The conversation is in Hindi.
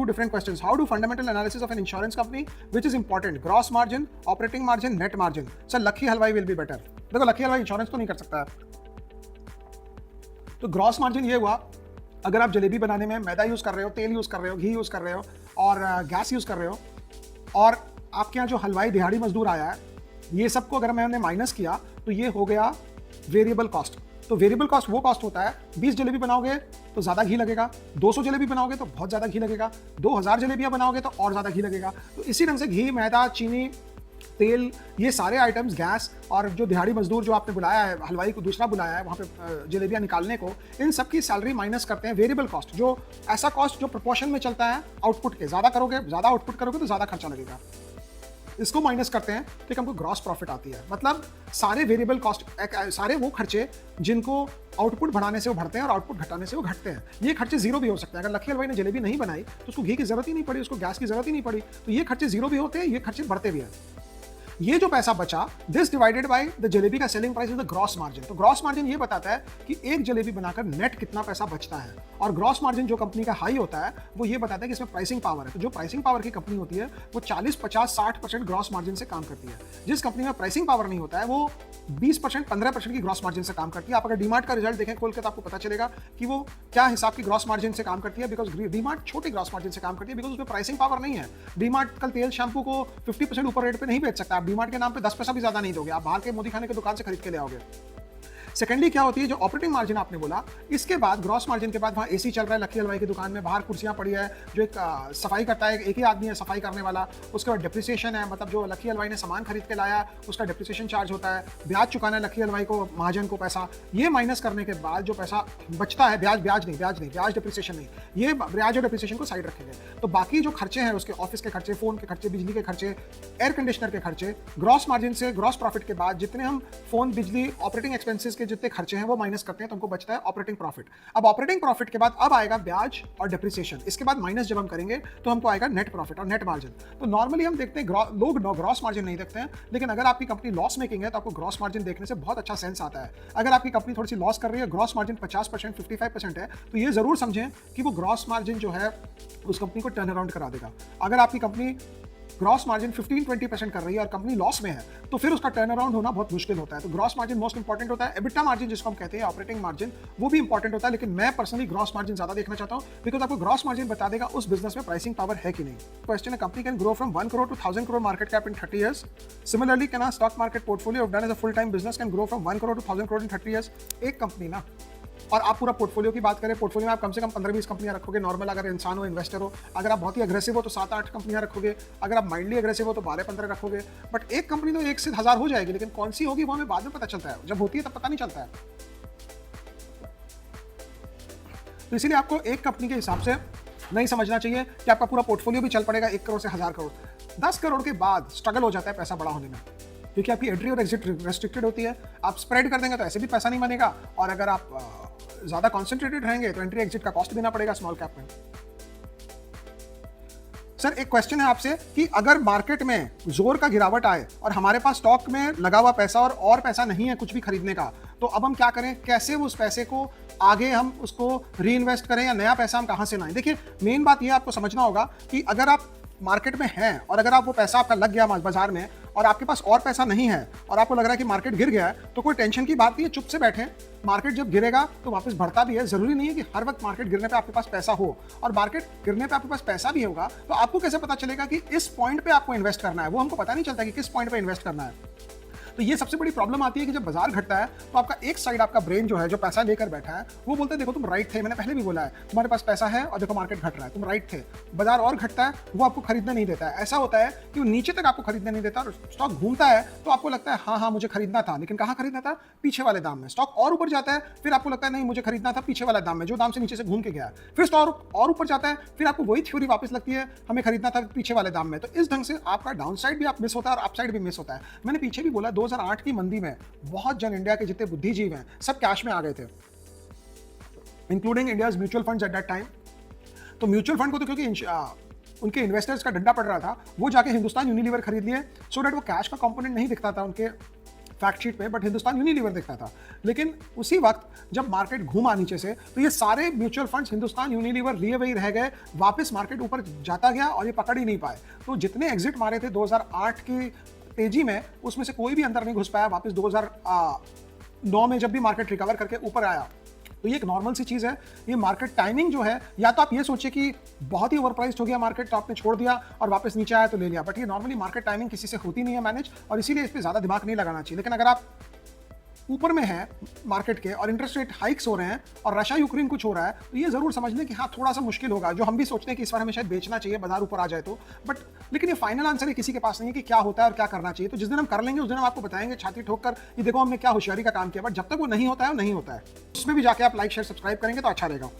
different questions. How do fundamental analysis of an insurance company, which is important, gross margin, operating margin, net margin. Sir, Lucky Halwai will be better. देखो लकी हलवाई इंश्योरेंस तो नहीं कर सकता है. तो ग्रॉस मार्जिन ये हुआ, अगर आप जलेबी बनाने में मैदा यूज कर रहे हो, तेल यूज कर रहे हो, घी यूज कर रहे हो और गैस यूज कर रहे हो, और आपके यहाँ जो हलवाई दिहाड़ी मजदूर आया है, ये सबको अगर मैंने माइनस किया तो ये हो गया वेरिएबल कॉस्ट. तो वेरिएबल कॉस्ट वो कॉस्ट होता है, 20 जलेबी बनाओगे तो ज़्यादा घी लगेगा, 200 जलेबी बनाओगे तो बहुत ज़्यादा घी लगेगा, 2000 जलेबियाँ बनाओगे तो और ज़्यादा घी लगेगा. तो इसी ढंग से घी, मैदा, चीनी, तेल, ये सारे आइटम्स, गैस और जो दिहाड़ी मजदूर जो आपने बुलाया है, हलवाई को दूसरा बुलाया है वहाँ पे जलेबियाँ निकालने को, इन सब की सैलरी माइनस करते हैं वेरिएबल कॉस्ट, जो ऐसा कॉस्ट जो प्रोपोर्शन में चलता है आउटपुट के. ज़्यादा करोगे, ज़्यादा आउटपुट करोगे तो ज़्यादा खर्चा लगेगा. इसको माइनस करते हैं तो हमको ग्रॉस प्रॉफिट आती है. मतलब सारे वेरिएबल कॉस्ट, सारे वो खर्चे जिनको आउटपुट बढ़ाने से वो बढ़ते हैं और आउटपुट घटाने से वो घटते हैं. ये खर्चे जीरो भी हो सकते हैं. अगर लकी हलवाई ने जलेबी नहीं बनाई तो उसको घी की जरूरत ही नहीं पड़ी, उसको गैस की जरूरत ही नहीं पड़ी, तो ये खर्चे जीरो भी होते हैं, ये खर्चे बढ़ते भी हैं. ये जो पैसा बचा, this divided by the jalebi का selling price is the gross margin. तो ग्रॉस मार्जिन ये बताता है कि एक जलेबी बनाकर नेट कितना पैसा बचता है. और ग्रॉस मार्जिन जो कंपनी का हाई होता है वो ये बताता है कि इसमें प्राइसिंग पावर है. तो जो प्राइसिंग पावर की कंपनी होती है वो 40, 50, 60% ग्रॉस मार्जिन से काम करती है. जिस कंपनी में प्राइसिंग पावर नहीं होता है वो 20%, 15% की ग्रॉस मार्जिन से काम करती है. आप अगर डीमार्ट का रिजल्ट देखें खोल के तो आपको पता चलेगा कि वो क्या हिसाब की ग्रॉस मार्जिन से काम करती है. बिकॉज डीमार्ट छोटी ग्रॉस मार्जिन से काम करती है, बिकॉज उसमें प्राइसिंग पावर नहीं है. डीमार्ट कल तेल शैम्पू को 50% ऊपर रेट पे नहीं बेच सकता. आप डीमार्ट के नाम पे 10 पैसा भी ज्यादा नहीं दोगे, आप बाहर के मोदी खाने की दुकान से खरीद के ले आओगे. सेकेंडली क्या होती है, जो ऑपरेटिंग मार्जिन आपने बोला, इसके बाद ग्रॉस मार्जिन के बाद वहाँ एसी चल रहा है लकी हलवाई की दुकान में, बाहर कुर्सियाँ पड़ी है, जो एक सफाई करता है, एक ही आदमी है सफाई करने वाला. उसके बाद डिप्रिसिएशन है, मतलब जो लकी हलवाई ने सामान खरीद के लाया उसका डिप्रिसिएशन चार्ज होता है. ब्याज चुकाना है लकी हलवाई को, महाजन को पैसा. ये माइनस करने के बाद जो पैसा बचता है, ब्याज डिप्रिसिएशन नहीं, ये ब्याज और डिप्रिसिएशन को साइड रखेंगे. तो बाकी जो खर्चे हैं उसके, ऑफिस के खर्चे, फोन के खर्चे, बिजली के खर्चे, एयर कंडीशनर के खर्चे, ग्रॉस मार्जिन से, ग्रॉस प्रॉफिट के बाद जितने हम फोन, बिजली, ऑपरेटिंग एक्सपेंसेस के जितने खर्चे हैं वो माइनस करते हैं तो हमको बचता है ऑपरेटिंग प्रॉफिट. अब ऑपरेटिंग प्रॉफिट के बाद अब आएगा ब्याज और डिप्रिसिएशन. इसके बाद माइनस जब हम करेंगे तो हमको आएगा नेट प्रॉफिट और नेट मार्जिन. तो नॉर्मली हम देखते हैं लोग ग्रॉस मार्जिन नहीं देखते हैं, लेकिन अगर आपकी कंपनी लॉस मेकिंग है तो आपको ग्रॉस मार्जिन देखने से बहुत अच्छा सेंस आता है. अगर आपकी कंपनी थोड़ी सी लॉस कर रही है, ग्रॉस मार्जिन 50%, 55% है, तो ये जरूर समझें कि वो ग्रॉस मार्जिन जो है उस कंपनी को टर्न अराउंड करा देगा. अगर आपकी कंपनी ग्रॉस मार्जिन 15-20% कर रही है और कंपनी लॉस में है तो फिर उसका टर्न अराउंड होना बहुत मुश्किल होता है. तो ग्रॉस मार्जिन मोस्ट इंपॉर्टेंट होता है. एबिटा मार्जिन जिसको हम कहते हैं, ऑपरेटिंग मार्जिन, वो भी इंपॉर्टेंट होता है, लेकिन मैं पर्सनली ग्रॉस मार्जिन ज्यादा देखना चाहता हूं, बिकॉज आपको ग्रॉस मार्जिन बता देगा उस बिजनेस में प्राइसिंग पावर है कि नहीं. क्वेश्चन है, company can grow from 1 crore to 1000 crore market cap in 30 years. Similarly can stock market portfolio of done as a full time business can grow from 1 crore to 1000 crore in 30 years. एक कंपनी ना, और आप पूरा पोर्टफोलियो की बात करें, पोर्टफोलियो में आप कम से कम 15-20 कंपनियां रखोगे नॉर्मल, अगर इंसान हो, इन्वेस्टर हो. अगर आप बहुत ही अग्रेसिव हो तो 7-8 कंपनियां रखोगे. अगर आप माइंडली अग्रेसिव हो तो 12-15 रखोगे. बट एक कंपनी तो 1 से 1000 हो जाएगी, लेकिन कौन सी होगी वो हमें बाद में पता चलता है. जब होती है तब पता नहीं चलता है. तो इसीलिए आपको एक कंपनी के हिसाब से नहीं समझना चाहिए कि आपका पूरा पोर्टफोलियो भी चल पड़ेगा 1 करोड़ से 1000 करोड़. 10 करोड़ के बाद स्ट्रगल हो जाता है पैसा बड़ा होने में, क्योंकि आपकी एंट्री और एग्जिट रेस्ट्रिक्टेड होती है. आप स्प्रेड कर देंगे तो ऐसे भी पैसा नहीं बनेगा, और अगर आप ज्यादा कॉन्सेंट्रेटेड रहेंगे तो एंट्री एग्जिट का कॉस्ट देना पड़ेगा स्मॉल कैप में. सर एक क्वेश्चन है आपसे कि अगर मार्केट में जोर का गिरावट आए और हमारे पास स्टॉक में लगा हुआ पैसा और पैसा नहीं है कुछ भी खरीदने का, तो अब हम क्या करें, कैसे उस पैसे को आगे हम उसको री इन्वेस्ट करें, या नया पैसा हम कहां से लाएं. देखिए मेन बात यह आपको समझना होगा कि अगर आप मार्केट में हैं और अगर आप वो पैसा आपका लग गया बाजार में और आपके पास और पैसा नहीं है और आपको लग रहा है कि मार्केट गिर गया है, तो कोई टेंशन की बात नहीं है, चुप से बैठें. मार्केट जब गिरेगा तो वापस बढ़ता भी है. जरूरी नहीं है कि हर वक्त मार्केट गिरने पे आपके पास पैसा हो, और मार्केट गिरने पे आपके पास पैसा भी होगा तो आपको कैसे पता चलेगा कि इस पॉइंट पे आपको इन्वेस्ट करना है. वो हमको पता नहीं चलता कि किस पॉइंट पे इन्वेस्ट करना है. तो ये सबसे बड़ी प्रॉब्लम आती है कि जब बाजार घटता है तो आपका एक साइड, आपका ब्रेन जो है, जो पैसा लेकर बैठा है, वो बोलते हैं देखो तुम राइट थे, मैंने पहले भी बोला है, तुम्हारे पास पैसा है और देखो मार्केट घट रहा है, तुम राइट थे. बाजार और घटता है, वो आपको खरीदने नहीं देता है. ऐसा होता है कि वो नीचे तक आपको खरीदने नहीं देता, और स्टॉक घूमता है तो आपको लगता है हाँ मुझे खरीदना था, लेकिन कहाँ खरीदना था, पीछे वाले दाम में. स्टॉक और ऊपर जाता है, फिर आपको लगता है नहीं मुझे खरीदना था पीछे वाला दाम में, जो दाम से नीचे से घूम के गया. फिर स्टॉक और ऊपर जाता है, फिर आपको वही थ्योरी वापस लगती है, हमें खरीदना था पीछे वाले दाम में. तो इस ढंग से आपका डाउन साइड भी आप मिस होता है और अप साइड भी मिस होता है. मैंने पीछे भी बोला 2008 की मंदी में बहुत जन, इंडिया के जितने बुद्धिजीव हैं, सब कैश में आ गए थे, including India's mutual funds at that time. तो म्यूचुअल फंड को तो क्योंकि उनके इन्वेस्टर्स का डंडा पड़ रहा था, वो जाके हिंदुस्तान यूनिलीवर खरीद लिए, सो दैट वो कैश का कंपोनेंट नहीं दिखता था उनके फैक्ट शीट पे, बट हिंदुस्तान यूनिलीवर दिख रहा था। लेकिन उसी वक्त जब मार्केट घूमा नीचे से, तो ये सारे म्यूचुअल फंड्स हिंदुस्तान यूनिलीवर लिए वही रह गए, वापस मार्केट ऊपर जाता गया और ये पकड़ ही नहीं पाए। तो जितने एग्जिट मारे थे 2008 की तेजी में, उसमें से कोई भी अंदर नहीं घुस पाया। वापस 2009 में जब भी मार्केट रिकवर करके ऊपर आया, तो ये एक नॉर्मल सी चीज़ है। ये मार्केट टाइमिंग जो है, या तो आप ये सोचिए कि बहुत ही ओवरप्राइस्ड हो गया मार्केट तो आपने छोड़ दिया और वापस नीचे आया तो ले लिया, बट ये नॉर्मली मार्केट टाइमिंग किसी से होती नहीं है मैनेज, और इसीलिए इस पर ज़्यादा दिमाग नहीं लगाना चाहिए। लेकिन अगर आप ऊपर में है मार्केट के और इंटरेस्ट रेट हाइक्स हो रहे हैं और रशिया यूक्रेन कुछ हो रहा है, तो ये जरूर समझ लें कि हाँ थोड़ा सा मुश्किल होगा। जो हम भी सोचते हैं कि इस बार हमें शायद बेचना चाहिए, बाजार ऊपर आ जाए तो, बट लेकिन ये फाइनल आंसर है किसी के पास नहीं है कि क्या होता है और क्या करना चाहिए। तो जिस दिन हम कर लेंगे उस दिन हम आपको बताएंगे छाती ठोक कर, ये देखो हमने क्या होशियारी का काम किया। बट जब तक वो नहीं होता है, वो नहीं होता है। उसमें भी जाके आप लाइक शेयर सब्सक्राइब करेंगे तो अच्छा रहेगा।